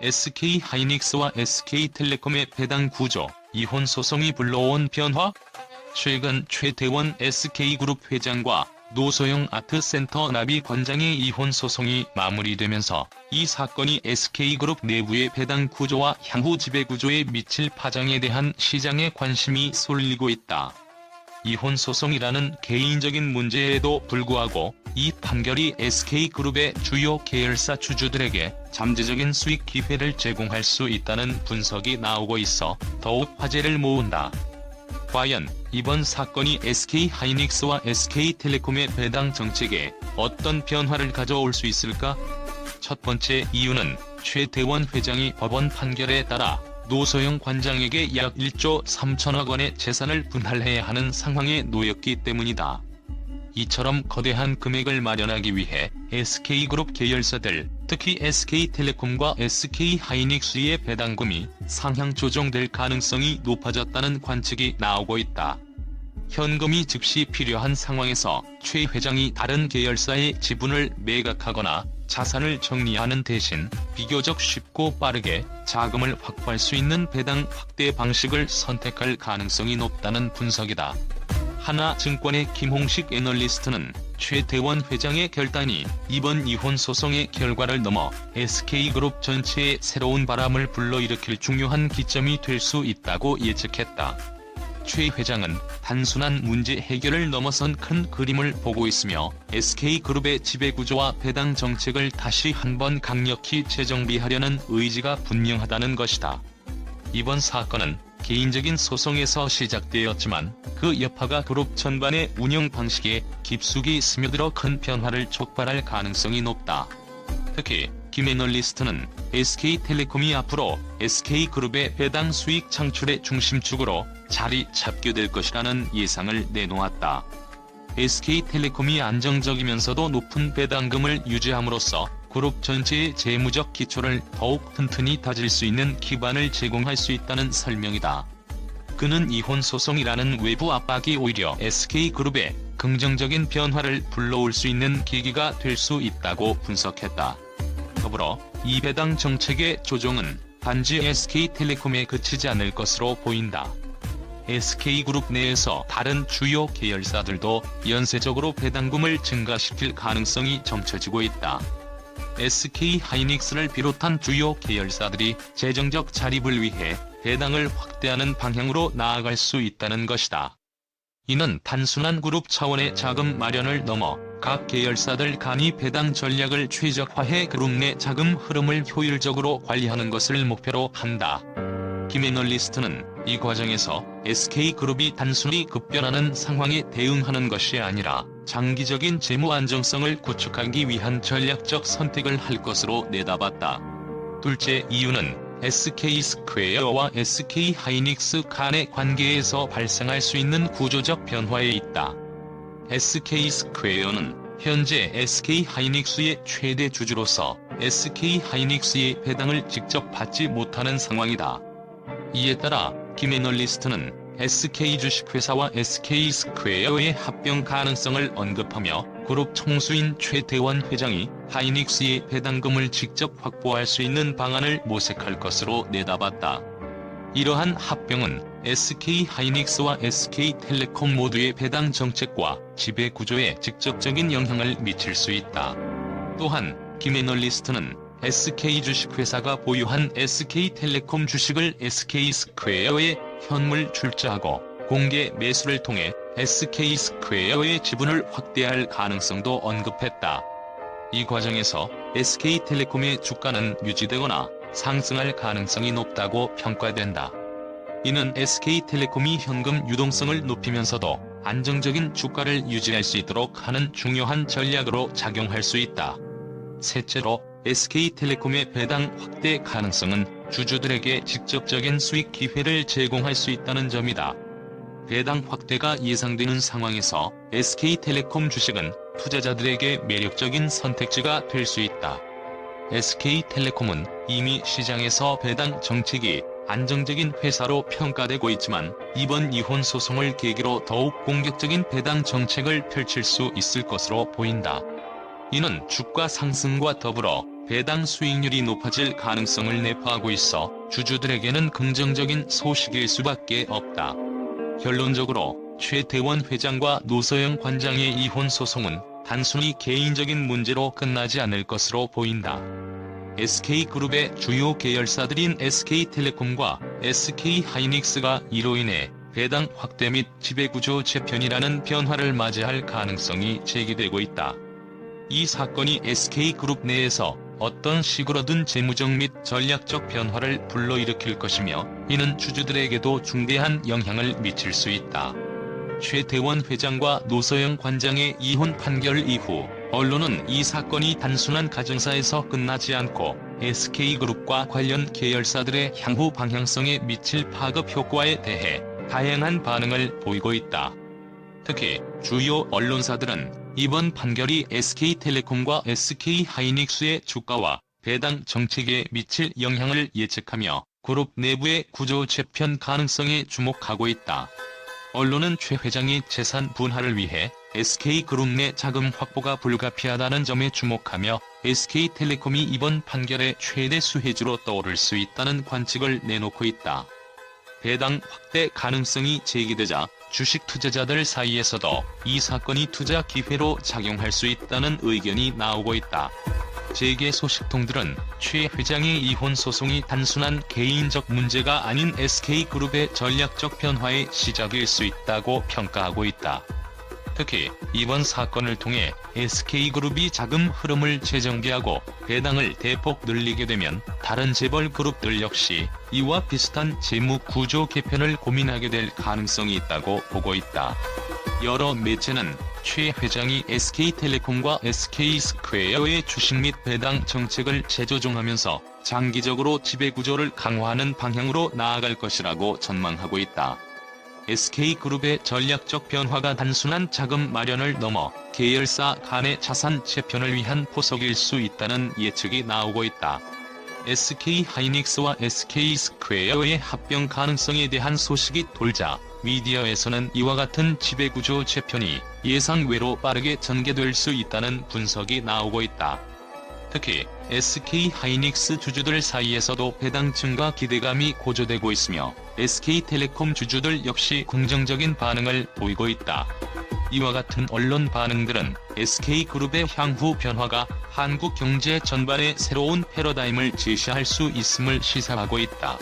SK하이닉스와 SK텔레콤의 배당 구조, 이혼 소송이 불러온 변화? 최근 최태원 SK그룹 회장과 노소영 아트센터 나비관장의 이혼 소송이 마무리되면서 이 사건이 SK그룹 내부의 배당 구조와 향후 지배구조에 미칠 파장에 대한 시장의 관심이 쏠리고 있다. 이혼 소송이라는 개인적인 문제에도 불구하고 이 판결이 SK그룹의 주요 계열사 주주들에게 잠재적인 수익 기회를 제공할 수 있다는 분석이 나오고 있어 더욱 화제를 모은다. 과연 이번 사건이 SK하이닉스와 SK텔레콤의 배당 정책에 어떤 변화를 가져올 수 있을까? 첫 번째 이유는 최태원 회장이 법원 판결에 따라 노소영 관장에게 약 1조 3천억 원의 재산을 분할해야 하는 상황에 놓였기 때문이다. 이처럼 거대한 금액을 마련하기 위해 SK그룹 계열사들, 특히 SK텔레콤과 SK하이닉스의 배당금이 상향 조정될 가능성이 높아졌다는 관측이 나오고 있다. 현금이 즉시 필요한 상황에서 최 회장이 다른 계열사의 지분을 매각하거나 자산을 정리하는 대신 비교적 쉽고 빠르게 자금을 확보할 수 있는 배당 확대 방식을 선택할 가능성이 높다는 분석이다. 하나증권의 김홍식 애널리스트는 최태원 회장의 결단이 이번 이혼 소송의 결과를 넘어 SK그룹 전체에 새로운 바람을 불러일으킬 중요한 기점이 될 수 있다고 예측했다. 최 회장은 단순한 문제 해결을 넘어선 큰 그림을 보고 있으며 SK그룹의 지배구조와 배당 정책을 다시 한번 강력히 재정비하려는 의지가 분명하다는 것이다. 이번 사건은 개인적인 소송에서 시작되었지만 그 여파가 그룹 전반의 운영 방식에 깊숙이 스며들어 큰 변화를 촉발할 가능성이 높다. 특히 김 애널리스트는 SK텔레콤이 앞으로 SK그룹의 배당 수익 창출의 중심축으로 자리 잡게 될 것이라는 예상을 내놓았다. SK텔레콤이 안정적이면서도 높은 배당금을 유지함으로써 그룹 전체의 재무적 기초를 더욱 튼튼히 다질 수 있는 기반을 제공할 수 있다는 설명이다. 그는 이혼 소송이라는 외부 압박이 오히려 SK그룹에 긍정적인 변화를 불러올 수 있는 계기가 될 수 있다고 분석했다. 더불어 이 배당 정책의 조정은 단지 SK텔레콤에 그치지 않을 것으로 보인다. SK그룹 내에서 다른 주요 계열사들도 연쇄적으로 배당금을 증가시킬 가능성이 점쳐지고 있다. SK하이닉스를 비롯한 주요 계열사들이 재정적 자립을 위해 배당을 확대하는 방향으로 나아갈 수 있다는 것이다. 이는 단순한 그룹 차원의 자금 마련을 넘어 각 계열사들 간이 배당 전략을 최적화해 그룹 내 자금 흐름을 효율적으로 관리하는 것을 목표로 한다. 김 애널리스트는 이 과정에서 SK그룹이 단순히 급변하는 상황에 대응하는 것이 아니라 장기적인 재무 안정성을 구축하기 위한 전략적 선택을 할 것으로 내다봤다. 둘째 이유는 SK스퀘어와 SK하이닉스 간의 관계에서 발생할 수 있는 구조적 변화에 있다. SK스퀘어는 현재 SK하이닉스의 최대 주주로서 SK하이닉스의 배당을 직접 받지 못하는 상황이다. 이에 따라 김 애널리스트는 SK 주식회사와 SK스퀘어의 합병 가능성을 언급하며 그룹 총수인 최태원 회장이 하이닉스의 배당금을 직접 확보할 수 있는 방안을 모색할 것으로 내다봤다. 이러한 합병은 SK하이닉스와 SK텔레콤 모두의 배당 정책과 지배 구조에 직접적인 영향을 미칠 수 있다. 또한 김 애널리스트는 SK 주식회사가 보유한 SK텔레콤 주식을 SK스퀘어에 현물 출자하고 공개 매수를 통해 SK스퀘어의 지분을 확대할 가능성도 언급했다. 이 과정에서 SK텔레콤의 주가는 유지되거나 상승할 가능성이 높다고 평가된다. 이는 SK텔레콤이 현금 유동성을 높이면서도 안정적인 주가를 유지할 수 있도록 하는 중요한 전략으로 작용할 수 있다. 셋째로 SK텔레콤의 배당 확대 가능성은 주주들에게 직접적인 수익 기회를 제공할 수 있다는 점이다. 배당 확대가 예상되는 상황에서 SK텔레콤 주식은 투자자들에게 매력적인 선택지가 될 수 있다. SK텔레콤은 이미 시장에서 배당 정책이 안정적인 회사로 평가되고 있지만 이번 이혼 소송을 계기로 더욱 공격적인 배당 정책을 펼칠 수 있을 것으로 보인다. 이는 주가 상승과 더불어 배당 수익률이 높아질 가능성을 내포하고 있어 주주들에게는 긍정적인 소식일 수밖에 없다. 결론적으로 최태원 회장과 노소영 관장의 이혼 소송은 단순히 개인적인 문제로 끝나지 않을 것으로 보인다. SK그룹의 주요 계열사들인 SK텔레콤과 SK하이닉스가 이로 인해 배당 확대 및 지배구조 재편이라는 변화를 맞이할 가능성이 제기되고 있다. 이 사건이 SK그룹 내에서 어떤 식으로든 재무적 및 전략적 변화를 불러일으킬 것이며 이는 주주들에게도 중대한 영향을 미칠 수 있다. 최태원 회장과 노소영 관장의 이혼 판결 이후 언론은 이 사건이 단순한 가정사에서 끝나지 않고 SK그룹과 관련 계열사들의 향후 방향성에 미칠 파급 효과에 대해 다양한 반응을 보이고 있다. 특히 주요 언론사들은 이번 판결이 SK텔레콤과 SK하이닉스의 주가와 배당 정책에 미칠 영향을 예측하며 그룹 내부의 구조 재편 가능성에 주목하고 있다. 언론은 최 회장이 재산 분할을 위해 SK그룹 내 자금 확보가 불가피하다는 점에 주목하며 SK텔레콤이 이번 판결의 최대 수혜주로 떠오를 수 있다는 관측을 내놓고 있다. 배당 확대 가능성이 제기되자 주식 투자자들 사이에서도 이 사건이 투자 기회로 작용할 수 있다는 의견이 나오고 있다. 재계 소식통들은 최 회장의 이혼 소송이 단순한 개인적 문제가 아닌 SK그룹의 전략적 변화의 시작일 수 있다고 평가하고 있다. 특히 이번 사건을 통해 SK그룹이 자금 흐름을 재정비하고 배당을 대폭 늘리게 되면 다른 재벌 그룹들 역시 이와 비슷한 재무 구조 개편을 고민하게 될 가능성이 있다고 보고 있다. 여러 매체는 최 회장이 SK텔레콤과 SK스퀘어의 주식 및 배당 정책을 재조정하면서 장기적으로 지배구조를 강화하는 방향으로 나아갈 것이라고 전망하고 있다. SK그룹의 전략적 변화가 단순한 자금 마련을 넘어 계열사 간의 자산 재편을 위한 포석일 수 있다는 예측이 나오고 있다. SK하이닉스와 SK스퀘어의 합병 가능성에 대한 소식이 돌자 미디어에서는 이와 같은 지배구조 재편이 예상외로 빠르게 전개될 수 있다는 분석이 나오고 있다. 특히 SK하이닉스 주주들 사이에서도 배당 증가 기대감이 고조되고 있으며 SK텔레콤 주주들 역시 긍정적인 반응을 보이고 있다. 이와 같은 언론 반응들은 SK그룹의 향후 변화가 한국 경제 전반에 새로운 패러다임을 제시할 수 있음을 시사하고 있다.